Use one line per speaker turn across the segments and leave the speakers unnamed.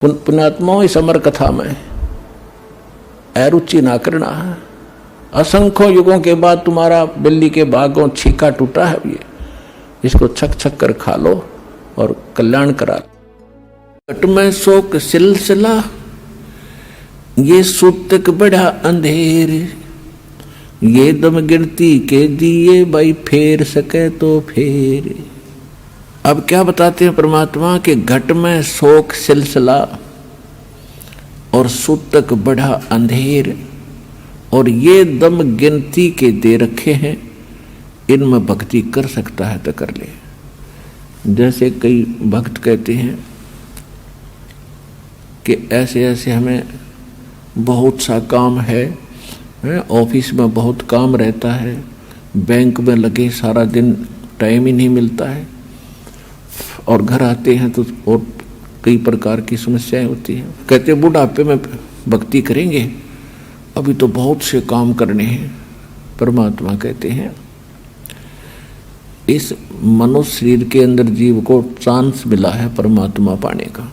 पुण्यात्माओं इस अमर कथा में अरुचि ना करना है। असंख्यों युगों के बाद तुम्हारा बिल्ली के बागों छीका टूटा है, ये इसको छक छक कर खा लो और कल्याण करा। घट में शोक सिलसिला ये सूतक बड़ा अंधेर, ये दम गिनती के दिए भाई फेर सके तो फेर। अब क्या बताते हैं परमात्मा के घट में शोक सिलसिला और सूतक बड़ा अंधेर और ये दम गिनती के दे रखे हैं, इनमें भक्ति कर सकता है तो कर ले। जैसे कई भक्त कहते हैं कि ऐसे ऐसे हमें बहुत सा काम है, ऑफिस में बहुत काम रहता है, बैंक में लगे सारा दिन टाइम ही नहीं मिलता है, और घर आते हैं तो और कई प्रकार की समस्याएं होती हैं। कहते हैं बुढ़ापे में भक्ति करेंगे, अभी तो बहुत से काम करने हैं। परमात्मा कहते हैं इस मनुष्य शरीर के अंदर जीव को चांस मिला है परमात्मा पाने का,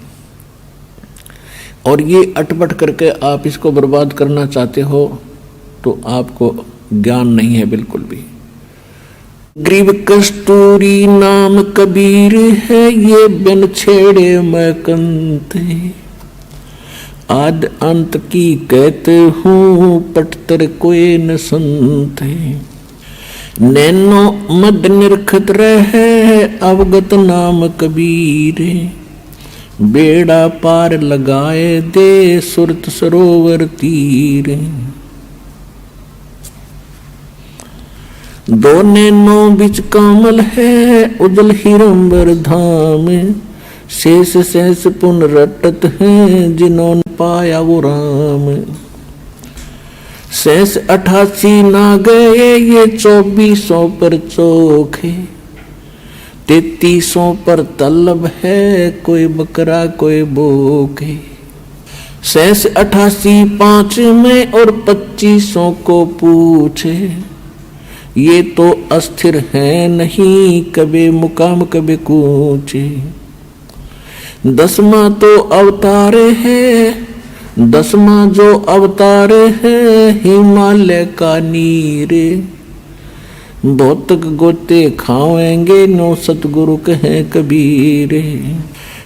और ये अटपट करके आप इसको बर्बाद करना चाहते हो तो आपको ज्ञान नहीं है बिल्कुल भी। ग्रीव कस्तूरी नाम कबीर है, ये बिन छेड़े मैं कंत, आद अंत की कहते हूँ पटतर कोई न संत। नैनो मद निरखत रहे अवगत नाम कबीर, बेड़ा पार लगाए दे सुरत सरोवर तीर। दो नैनो बिच कामल है उदल हिरंबर धाम, शेष शेष पुन रटत हैं जिन्होंने पाया वो राम। शेष 88 ना गए ये 2400 पर चोखे, 3300 पर तलब है कोई बकरा कोई बोके। शेष 88 5 में और 2500 को पूछे, ये तो अस्थिर है नहीं कभी मुकाम कभी कूचे। 10वां तो अवतारे है, 10वां जो अवतारे है हिमालय का नीर। भौतिक गोते खाएंगे नो सतगुरु कहे कबीर,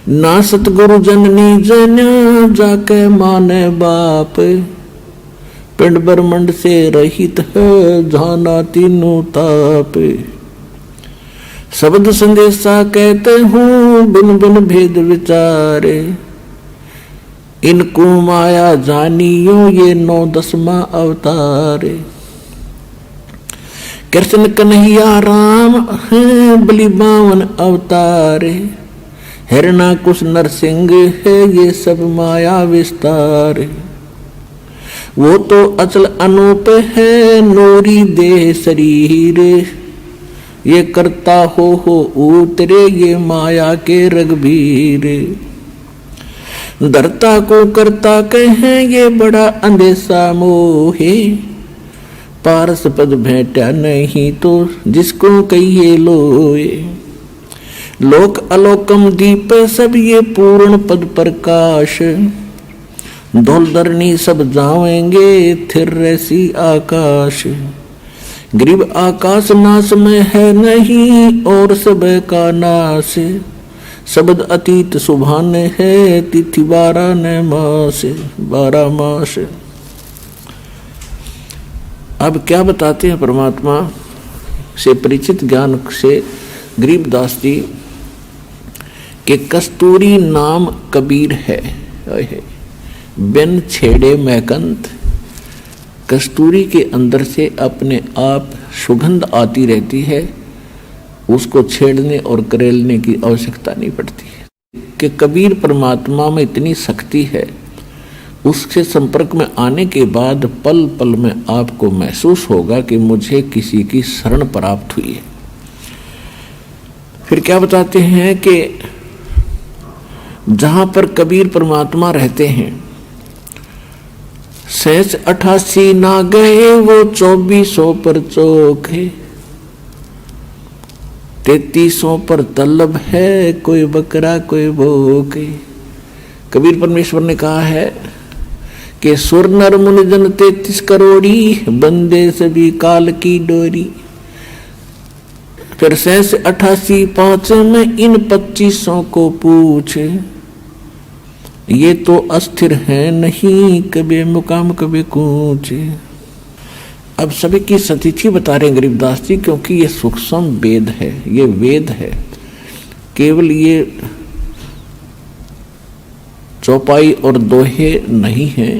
ना सतगुरु जननी जन्या जाके माने बाप। पिंड ब्रह्मंड से रहित है जाना तीनों ताप, शब्द संदेशा कहते हूँ बिन बिन भेद विचारे। इनको माया जानियो ये 9-10वां अवतार। कृष्ण कन्हैया राम है बलि 52 अवतार, हिरणाकुश नरसिंह है ये सब माया विस्तार। वो तो अचल अनूप है नूरी देह शरीर, ये करता हो उतरे ये माया के रघुवीर। धरता को करता कहें ये बड़ा अंधेसा मोहे, पारस पद भेंटा नहीं तो जिसको कहिए लोए। लोक अलोकम दीप सब ये पूर्ण पद प्रकाश, धौल धरनी सब जाएंगे थिर रसी आकाश। ग्रीव आकाश नाश में है नहीं और सब का नाश, शब्द अतीत सुभान है तिथि 12 न मास 12 मास। अब क्या बताते हैं परमात्मा से परिचित ज्ञान से गरीबदास जी के कस्तूरी नाम कबीर है, बिन छेड़े मैकंत। कस्तूरी के अंदर से अपने आप सुगंध आती रहती है, उसको छेड़ने और करेलने की आवश्यकता नहीं पड़ती है। कि कबीर परमात्मा में इतनी शक्ति है, उसके संपर्क में आने के बाद पल पल में आपको महसूस होगा कि मुझे किसी की शरण प्राप्त हुई है। फिर क्या बताते हैं कि जहां पर कबीर परमात्मा रहते हैं, शेष 88 ना गए वो 2400 पर चोखे, 3300 पर तलब है कोई बकरा कोई भूखे। कबीर परमेश्वर ने कहा है कि सुर नर मुनि जन 33 करोड़ी, बंदे सभी काल की डोरी। फिर शेष 88 में इन 25 को पूछ, ये तो अस्थिर है नहीं, कभी मुकाम कभी कूच। अब सभी की सतिथि बता रहे हैं गरीबदास जी, क्योंकि ये सूक्ष्म वेद है, ये वेद है, केवल ये चौपाई और दोहे नहीं है,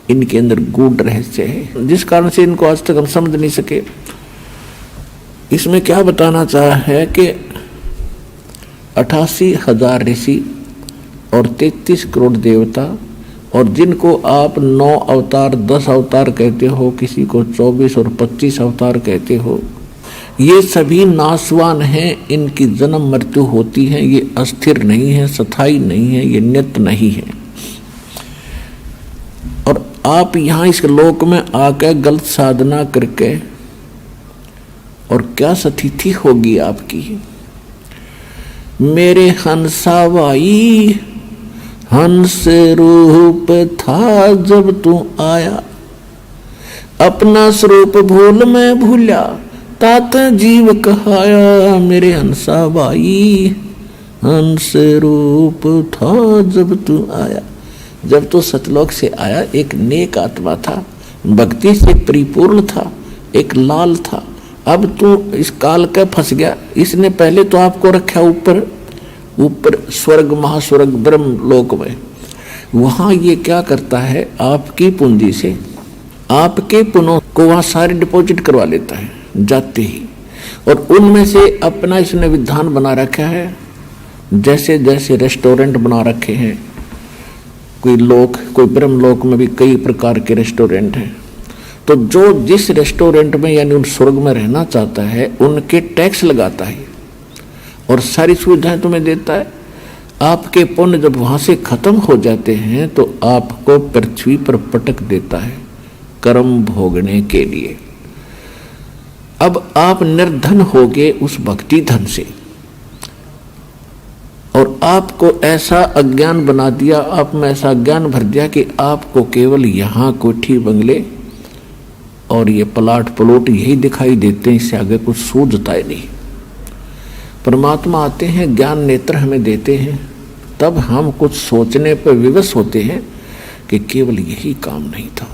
इनके अंदर गूढ़ रहस्य है, जिस कारण से इनको आज तक हम समझ नहीं सके। इसमें क्या बताना चाहा है कि 88,000 ऋषि और 33 करोड़ देवता, और जिनको आप 9 अवतार 10 अवतार कहते हो, किसी को 24 और 25 अवतार कहते हो, ये सभी नाशवान हैं, इनकी जन्म मृत्यु होती है, ये अस्थिर नहीं है, स्थायी नहीं है, ये नित्य नहीं है। और आप यहाँ इस लोक में आकर गलत साधना करके, और क्या स्थिति होगी आपकी। मेरे हंसा भाई हंस रूप था जब तू आया, अपना स्वरूप भूल मैं भूला, तात जीव कहाया। मेरे हंसा भाई हंस रूप था जब तू आया, जब तो सतलोक से आया एक नेक आत्मा था, भक्ति से परिपूर्ण था, एक लाल था। अब तू इस काल का फंस गया। इसने पहले तो आपको रखा ऊपर ऊपर स्वर्ग महास्वर्ग ब्रह्म लोक में। वहां ये क्या करता है, आपकी पूंजी से आपके पुनों को वहां सारे डिपॉजिट करवा लेता है जाते ही, और उनमें से अपना इसने विधान बना रखा है। जैसे जैसे रेस्टोरेंट बना रखे हैं, कोई लोक, कोई ब्रह्म लोक में भी कई प्रकार के रेस्टोरेंट हैं, तो जो जिस रेस्टोरेंट में यानी उन स्वर्ग में रहना चाहता है उनके टैक्स लगाता है और सारी सुविधाएं तुम्हें देता है। आपके पुण्य जब वहां से खत्म हो जाते हैं तो आपको पृथ्वी पर पटक देता है कर्म भोगने के लिए। अब आप निर्धन होगे उस भक्ति धन से, और आपको ऐसा अज्ञान बना दिया, आप में ऐसा ज्ञान भर दिया कि आपको केवल यहाँ कोठी बंगले और ये प्लाट प्लॉट यही दिखाई देते हैं, इससे आगे कुछ सूझता ही नहीं। परमात्मा आते हैं, ज्ञान नेत्र हमें देते हैं, तब हम कुछ सोचने पर विवश होते हैं कि केवल यही काम नहीं था।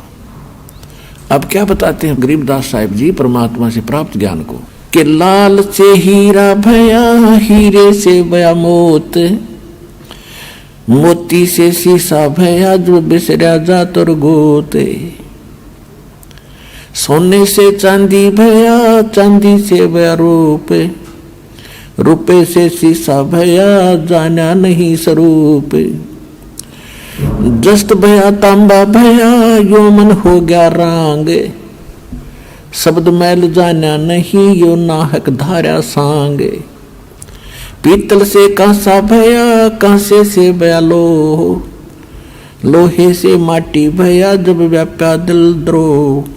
अब क्या बताते हैं गरीबदास साहिब जी परमात्मा से प्राप्त ज्ञान को, कि लाल से हीरा भया, हीरे से भया मोत, मोती से शीशा भया, जो बिसरा जात और गोते। सोने से चांदी भया, चांदी से भया रूप, रुपए से शीशा भया, जाना नहीं स्वरूप। जस्त भया तांबा भया, यो मन हो गया रांग, शब्द मैल जाना नहीं, यो नाहक धारा सांग। पीतल से कांसा भया, कांसे से भया लोह, लोहे से माटी भया, जब व्याप्या दिल द्रोह।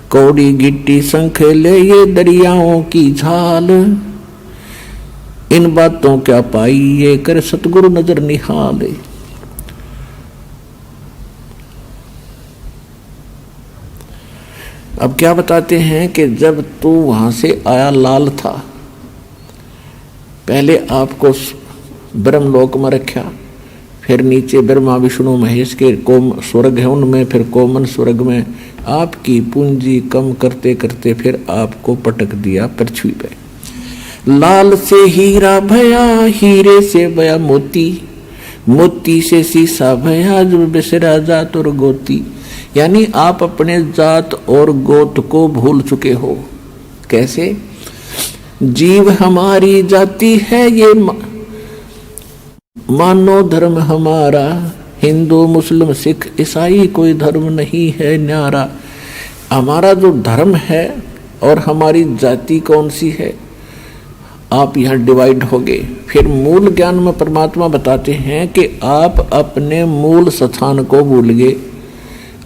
कौड़ी गिट्टी शंख ले ये दरियाओं की झाल, इन बातों क्या पाई ये कर सतगुरु नजर निहाल। अब क्या बताते हैं कि जब तू वहां से आया लाल था, पहले आपको ब्रह्मलोक में रखा, फिर नीचे ब्रह्मा विष्णु महेश के कोम स्वर्ग है उनमें, फिर कोमन स्वर्ग में आपकी पूंजी कम करते करते फिर आपको पटक दिया पृथ्वी पे। लाल से हीरा भया, हीरे से भया मोती, मोती से शीशा भया, जो बिसरा जात और गोती। यानी आप अपने जात और गोत को भूल चुके हो। कैसे? जीव हमारी जाति है ये मानो धर्म हमारा, हिंदू मुस्लिम सिख ईसाई कोई धर्म नहीं है न्यारा। हमारा जो धर्म है और हमारी जाति कौन सी है, आप यहाँ डिवाइड हो गए। फिर मूल ज्ञान में परमात्मा बताते हैं कि आप अपने मूल स्थान को भूल गए।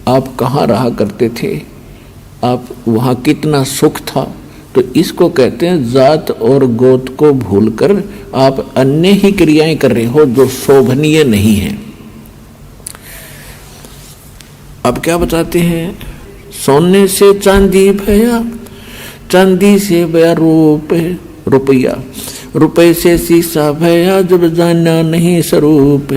आप कहाँ रहा करते थे, आप वहाँ कितना सुख था, तो इसको कहते हैं जात और गोत को भूलकर आप अन्य ही क्रियाएं कर रहे हो जो शोभनीय नहीं है। अब क्या बताते हैं, सोने से चांदी भया, चांदी से भया रुपया, रुपये से शीशा भया, जब जाना नहीं स्वरूप।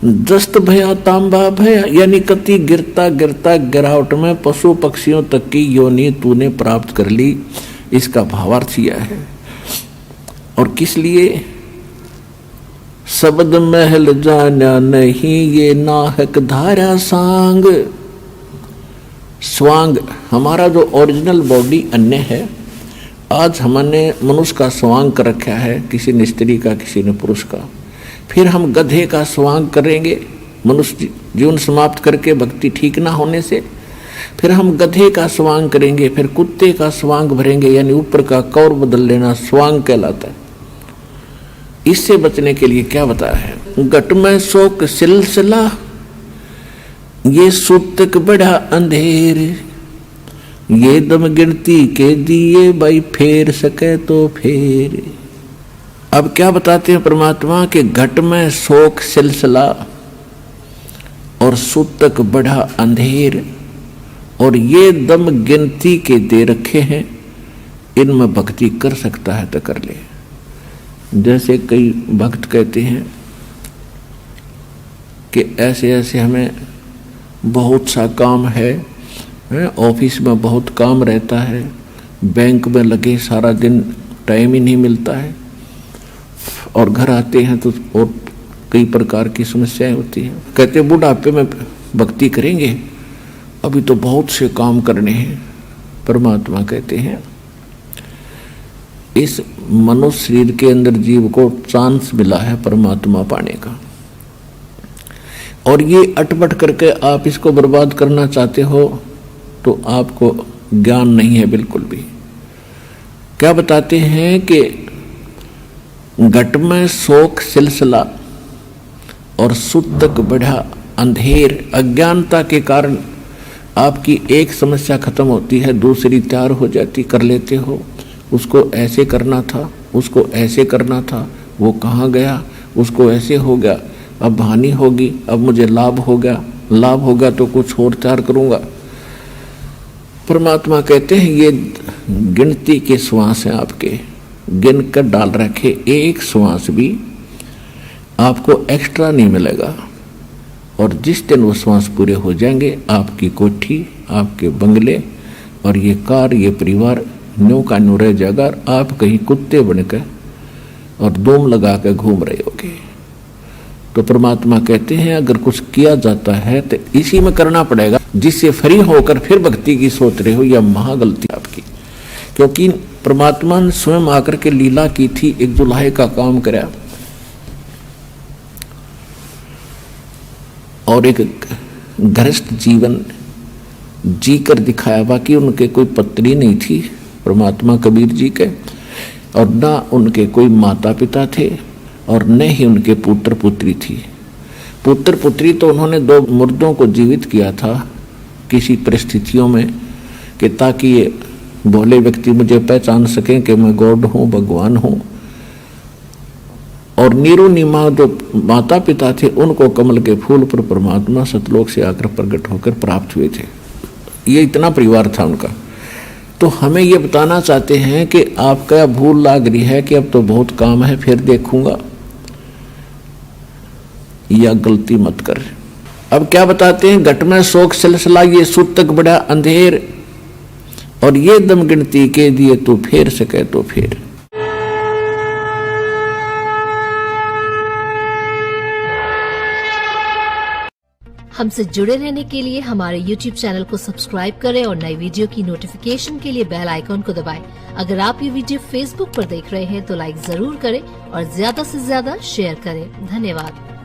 दस्त भया तांबा भया, यानी कति गिरता गिरता गिरावट में पशु पक्षियों तक की योनि तूने प्राप्त कर ली, इसका भावार्थ यह है। और किस लिए, शब्द महल जाना नहीं, ये नाहक धारा सांग। स्वांग हमारा जो ओरिजिनल बॉडी अन्य है, आज हमने मनुष्य का स्वांग कर रखा है, किसी ने स्त्री का, किसी ने पुरुष का। फिर हम गधे का स्वांग करेंगे मनुष्य जीवन समाप्त करके भक्ति ठीक ना होने से, फिर हम गधे का स्वांग करेंगे, फिर कुत्ते का स्वांग भरेंगे, यानी ऊपर का कौर बदल लेना स्वांग कहलाता है। इससे बचने के लिए क्या बताया है, घट में शोक सिलसिला, ये सूतक बड़ा अंधेर, ये दम गिनती के दिए भाई, फेर सके तो फेर। अब क्या बताते हैं परमात्मा के घट में शोक सिलसिला और सूतक बड़ा अंधेर, और ये दम गिनती के दे रखे हैं, इनमें भक्ति कर सकता है तो कर ले। जैसे कई भक्त कहते हैं कि ऐसे ऐसे हमें बहुत सा काम है, ऑफिस में बहुत काम रहता है, बैंक में लगे सारा दिन टाइम ही नहीं मिलता है, और घर आते हैं तो और कई प्रकार की समस्याएं होती हैं। कहते बुढ़ापे में भक्ति करेंगे, अभी तो बहुत से काम करने हैं। परमात्मा कहते हैं इस मनुष्य शरीर के अंदर जीव को चांस मिला है परमात्मा पाने का, और ये अटपट करके आप इसको बर्बाद करना चाहते हो तो आपको ज्ञान नहीं है बिल्कुल भी। क्या बताते हैं कि घट में शोक सिलसिला और सूतक बढ़ा अंधेर, अज्ञानता के कारण आपकी एक समस्या खत्म होती है, दूसरी तैयार हो जाती, कर लेते हो। उसको ऐसे करना था, उसको ऐसे करना था, वो कहाँ गया, उसको ऐसे हो गया, अब हानि होगी, अब मुझे लाभ हो गया, लाभ होगा तो कुछ और तैयार करूँगा। परमात्मा कहते हैं ये गिनती के श्वास हैं आपके, गिन कर डाल रखे, एक श्वास भी आपको एक्स्ट्रा नहीं मिलेगा। और जिस दिन वो श्वास पूरे हो जाएंगे, आपकी कोठी, आपके बंगले और ये कार, ये परिवार न्यू का न्यू रह जाएगा। आप कहीं कुत्ते बनकर और दोम लगा कर घूम रहे होगे। तो परमात्मा कहते हैं अगर कुछ किया जाता है तो इसी में करना पड़ेगा, जिससे फ्री होकर फिर भक्ति की सोच रहे हो, यह महागलती आपकी। क्योंकि परमात्मा ने स्वयं आकर के लीला की थी, एक जुलाहे का काम कराया और एक गृहस्थ जीवन जी कर दिखाया। बाकी उनके कोई पत्नी नहीं थी परमात्मा कबीर जी के, और ना उनके कोई माता पिता थे, और न ही उनके पुत्र पुत्री थी। पुत्र पुत्री तो उन्होंने 2 मुर्दों को जीवित किया था किसी परिस्थितियों में, कि ताकि ये भोले व्यक्ति मुझे पहचान सकें कि मैं गॉड हूँ, भगवान हूँ। और नीरू नीमा जो माता पिता थे, उनको कमल के फूल पर परमात्मा सतलोक से आकर प्रकट होकर प्राप्त हुए थे। ये इतना परिवार था उनका। तो हमें ये बताना चाहते हैं कि आपका भूल लाग रही है कि अब तो बहुत काम है, फिर देखूंगा, या गलती मत कर। अब क्या बताते हैं, घट में शोक सिलसिला, ये सूतक बड़ा अंधेर, और ये दम गिनती के दिए तू फेर सके तो फेर।
हमसे जुड़े रहने के लिए हमारे YouTube चैनल को सब्सक्राइब करें और नई वीडियो की नोटिफिकेशन के लिए बेल आइकॉन को दबाएं। अगर आप ये वीडियो Facebook पर देख रहे हैं तो लाइक जरूर करें और ज्यादा से ज्यादा शेयर करें। धन्यवाद।